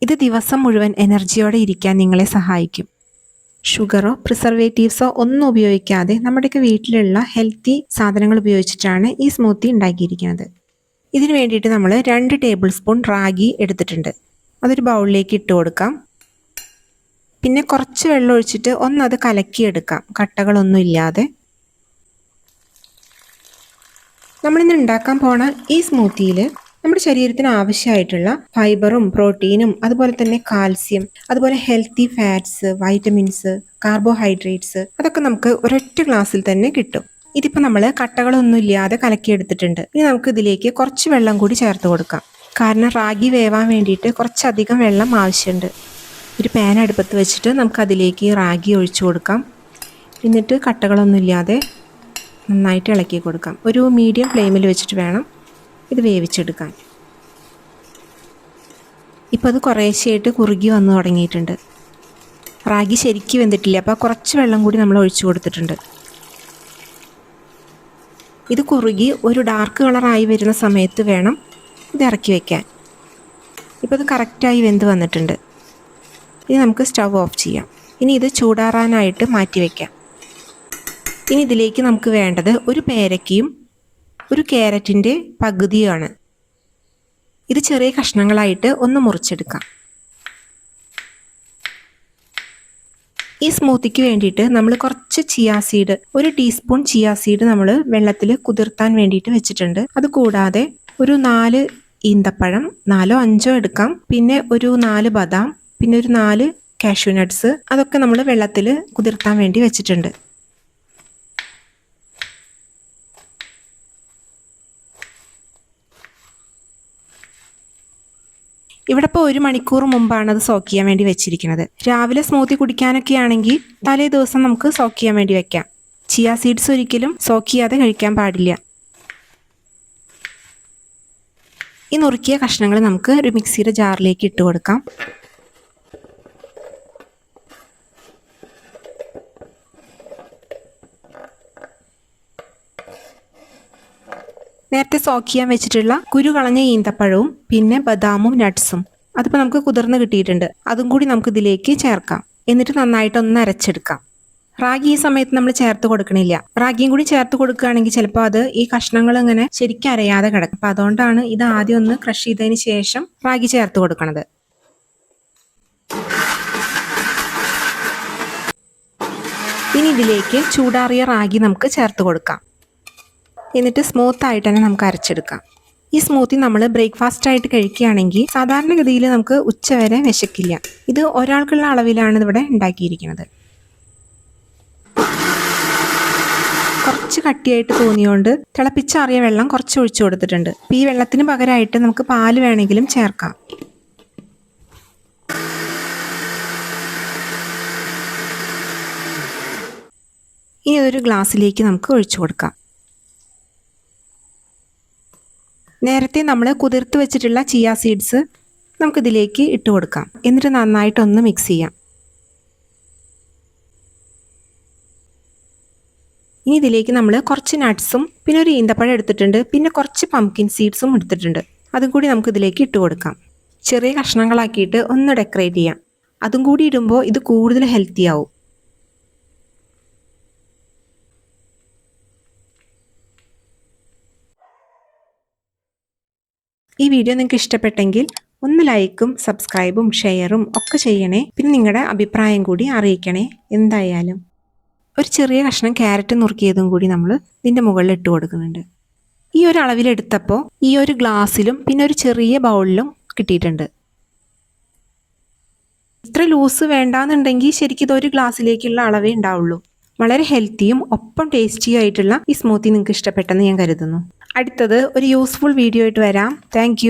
ഇത് ദിവസം മുഴുവൻ എനർജിയോടെ ഇരിക്കാൻ നിങ്ങളെ സഹായിക്കും. ഷുഗറോ പ്രിസർവേറ്റീവ്സോ ഒന്നും ഉപയോഗിക്കാതെ നമ്മുടെയൊക്കെ വീട്ടിലുള്ള ഹെൽത്തി സാധനങ്ങൾ ഉപയോഗിച്ചിട്ടാണ് ഈ സ്മൂത്തി ഉണ്ടാക്കിയിരിക്കുന്നത്. ഇതിന് വേണ്ടിയിട്ട് നമ്മൾ 2 ടേബിൾ സ്പൂൺ റാഗി എടുത്തിട്ടുണ്ട്. അതൊരു ബൗളിലേക്ക് ഇട്ട് കൊടുക്കാം. പിന്നെ കുറച്ച് വെള്ളം ഒഴിച്ചിട്ട് ഒന്നത് കലക്കിയെടുക്കാം, കട്ടകളൊന്നും ഇല്ലാതെ. നമ്മളിന്ന് ഉണ്ടാക്കാൻ പോണ ഈ സ്മൂത്തിയിൽ നമ്മുടെ ശരീരത്തിന് ആവശ്യമായിട്ടുള്ള ഫൈബറും പ്രോട്ടീനും അതുപോലെ തന്നെ കാൽസ്യം, അതുപോലെ ഹെൽത്തി ഫാറ്റ്സ്, വൈറ്റമിൻസ്, കാർബോഹൈഡ്രേറ്റ്സ് അതൊക്കെ നമുക്ക് ഒരൊറ്റ ഗ്ലാസ്സിൽ തന്നെ കിട്ടും. ഇതിപ്പോൾ നമ്മൾ കട്ടകളൊന്നും ഇല്ലാതെ കലക്കിയെടുത്തിട്ടുണ്ട്. ഇനി നമുക്ക് ഇതിലേക്ക് കുറച്ച് വെള്ളം കൂടി ചേർത്ത് കൊടുക്കാം. കാരണം റാഗി വേവാൻ വേണ്ടിയിട്ട് കുറച്ചധികം വെള്ളം ആവശ്യമുണ്ട്. ഒരു പാൻ അടുപ്പത്ത് വെച്ചിട്ട് നമുക്ക് അതിലേക്ക് റാഗി ഒഴിച്ചു കൊടുക്കാം. എന്നിട്ട് കട്ടകളൊന്നും ഇല്ലാതെ നന്നായിട്ട് ഇളക്കി കൊടുക്കാം. ഒരു മീഡിയം ഫ്ലെയിമിൽ വെച്ചിട്ട് വേണം ഇത് വേവിച്ചെടുക്കാൻ. ഇപ്പോൾ അത് കുറേശ്ശെയായിട്ട് കുറുകി വന്നു തുടങ്ങിയിട്ടുണ്ട്. റാഗി ശരിക്കും വെന്തിട്ടില്ല, അപ്പോൾ കുറച്ച് വെള്ളം കൂടി നമ്മൾ ഒഴിച്ചു കൊടുത്തിട്ടുണ്ട്. ഇത് കുറുകി ഒരു ഡാർക്ക് കളറായി വരുന്ന സമയത്ത് വേണം ഇത് ഇറക്കി വയ്ക്കാൻ. ഇപ്പോൾ ഇത് കറക്റ്റായി വെന്ത് വന്നിട്ടുണ്ട്. ഇനി നമുക്ക് സ്റ്റവ് ഓഫ് ചെയ്യാം. ഇനി ഇത് ചൂടാറാനായിട്ട് മാറ്റി വയ്ക്കാം. ഇനി ഇതിലേക്ക് നമുക്ക് വേണ്ടത് ഒരു പേരയ്ക്കയും ഒരു ക്യാരറ്റിൻ്റെ പകുതിയാണ്. ഇത് ചെറിയ കഷ്ണങ്ങളായിട്ട് ഒന്ന് മുറിച്ചെടുക്കാം. ഈ സ്മൂത്തിക്ക് വേണ്ടിയിട്ട് നമ്മൾ കുറച്ച് chia seed, 1 teaspoon chia seed നമ്മൾ വെള്ളത്തിൽ കുതിർത്താൻ വേണ്ടിയിട്ട് വെച്ചിട്ടുണ്ട്. അതുകൂടാതെ ഒരു 4 ഈന്തപ്പഴം, 4ഓ 5ഓ എടുക്കാം. പിന്നെ ഒരു 4 ബദാം, പിന്നെ ഒരു 4 കാഷ്യൂ നട്ട്സ്, അതൊക്കെ നമ്മൾ വെള്ളത്തിൽ കുതിർത്താൻ വേണ്ടി വെച്ചിട്ടുണ്ട്. ഇവിടെ ഇപ്പോൾ 1 മണിക്കൂർ മുമ്പാണ് അത് സോക്ക് ചെയ്യാൻ വേണ്ടി വെച്ചിരിക്കുന്നത്. രാവിലെ സ്മൂത്തി കുടിക്കാനൊക്കെ ആണെങ്കിൽ തലേ ദിവസം നമുക്ക് സോക്ക് ചെയ്യാൻ വേണ്ടി വെക്കാം. ചിയാ സീഡ്സ് ഒരിക്കലും സോക്ക് ചെയ്യാതെ കഴിക്കാൻ പാടില്ല. ഈ നുറുക്കിയ കഷ്ണങ്ങൾ നമുക്ക് ഒരു മിക്സിയുടെ ജാറിലേക്ക് ഇട്ട് കൊടുക്കാം. നേരത്തെ സോക്ക് ചെയ്യാൻ വെച്ചിട്ടുള്ള കുരു കളഞ്ഞ ഈന്തപ്പഴവും പിന്നെ ബദാമും നട്ട്സും അതിപ്പോൾ നമുക്ക് കുതിർന്ന് കിട്ടിയിട്ടുണ്ട്. അതും കൂടി നമുക്ക് ഇതിലേക്ക് ചേർക്കാം. എന്നിട്ട് നന്നായിട്ടൊന്ന് അരച്ചെടുക്കാം. റാഗി ഈ സമയത്ത് നമ്മൾ ചേർത്ത് കൊടുക്കണില്ല. റാഗിയും കൂടി ചേർത്ത് കൊടുക്കുകയാണെങ്കിൽ ചിലപ്പോൾ അത് ഈ കഷ്ണങ്ങൾ ഇങ്ങനെ ശരിക്കും അരയാതെ കിടക്കും. അപ്പം അതുകൊണ്ടാണ് ഇത് ആദ്യം ഒന്ന് ക്രഷ് ചെയ്തതിന് ശേഷം റാഗി ചേർത്ത് കൊടുക്കണത്. ഇനി ഇതിലേക്ക് ചൂടാറിയ റാഗി നമുക്ക് ചേർത്ത് കൊടുക്കാം. എന്നിട്ട് സ്മൂത്തായിട്ട് തന്നെ നമുക്ക് അരച്ചെടുക്കാം. ഈ സ്മൂത്തി നമ്മൾ ബ്രേക്ക്ഫാസ്റ്റ് ആയിട്ട് കഴിക്കുകയാണെങ്കിൽ സാധാരണഗതിയിൽ നമുക്ക് ഉച്ചവരെ വിശക്കില്ല. ഇത് ഒരാൾക്കുള്ള അളവിലാണ് ഇവിടെ ഉണ്ടാക്കിയിരിക്കുന്നത്. കുറച്ച് കട്ടിയായിട്ട് തോന്നിയോണ്ട് തിളപ്പിച്ചാറിയ വെള്ളം കുറച്ച് ഒഴിച്ചു കൊടുത്തിട്ടുണ്ട്. ഈ വെള്ളത്തിന് പകരമായിട്ട് നമുക്ക് പാല് വേണമെങ്കിലും ചേർക്കാം. ഇനി അതൊരു ഗ്ലാസ്സിലേക്ക് നമുക്ക് ഒഴിച്ചു കൊടുക്കാം. നേരത്തെ നമ്മൾ കുതിർത്ത് വെച്ചിട്ടുള്ള ചിയാ സീഡ്സ് നമുക്കിതിലേക്ക് ഇട്ട് കൊടുക്കാം. എന്നിട്ട് നന്നായിട്ടൊന്ന് മിക്സ് ചെയ്യാം. ഇനി ഇതിലേക്ക് നമ്മൾ കുറച്ച് നട്ട്സും പിന്നെ ഒരു ഈന്തപ്പഴം എടുത്തിട്ടുണ്ട്. പിന്നെ കുറച്ച് പംകിൻ സീഡ്സും എടുത്തിട്ടുണ്ട്. അതും കൂടി നമുക്കിതിലേക്ക് ഇട്ട് കൊടുക്കാം. ചെറിയ കഷ്ണങ്ങളാക്കിയിട്ട് ഒന്ന് ഡെക്കറേറ്റ് ചെയ്യാം. അതും കൂടി ഇടുമ്പോൾ ഇത് കൂടുതൽ ഹെൽത്തി ആവും. ഈ വീഡിയോ നിങ്ങൾക്ക് ഇഷ്ടപ്പെട്ടെങ്കിൽ ഒന്ന് ലൈക്കും സബ്സ്ക്രൈബും ഷെയറും ഒക്കെ ചെയ്യണേ. പിന്നെ നിങ്ങളുടെ അഭിപ്രായം കൂടി അറിയിക്കണേ. എന്തായാലും ഒരു ചെറിയ കഷ്ണം ക്യാരറ്റ് നുറുക്കിയതും കൂടി നമ്മൾ ഇതിൻ്റെ മുകളിൽ ഇട്ട് കൊടുക്കുന്നുണ്ട്. ഈ ഒരു അളവിലെടുത്തപ്പോൾ ഈ ഒരു ഗ്ലാസ്സിലും പിന്നെ ഒരു ചെറിയ ബൗളിലും കിട്ടിയിട്ടുണ്ട്. ഇത്ര ലൂസ് വേണ്ടാന്നുണ്ടെങ്കിൽ ശരിക്കും ഇതൊരു ഗ്ലാസ്സിലേക്കുള്ള അളവേ ഉണ്ടാവുള്ളൂ. വളരെ ഹെൽത്തിയും ഒപ്പം ടേസ്റ്റിയും ആയിട്ടുള്ള ഈ സ്മൂത്തി നിങ്ങൾക്ക് ഇഷ്ടപ്പെട്ടെന്ന് ഞാൻ കരുതുന്നു. അടുത്തത് ഒരു യൂസ്ഫുൾ വീഡിയോ ആയിട്ട് വരാം. താങ്ക്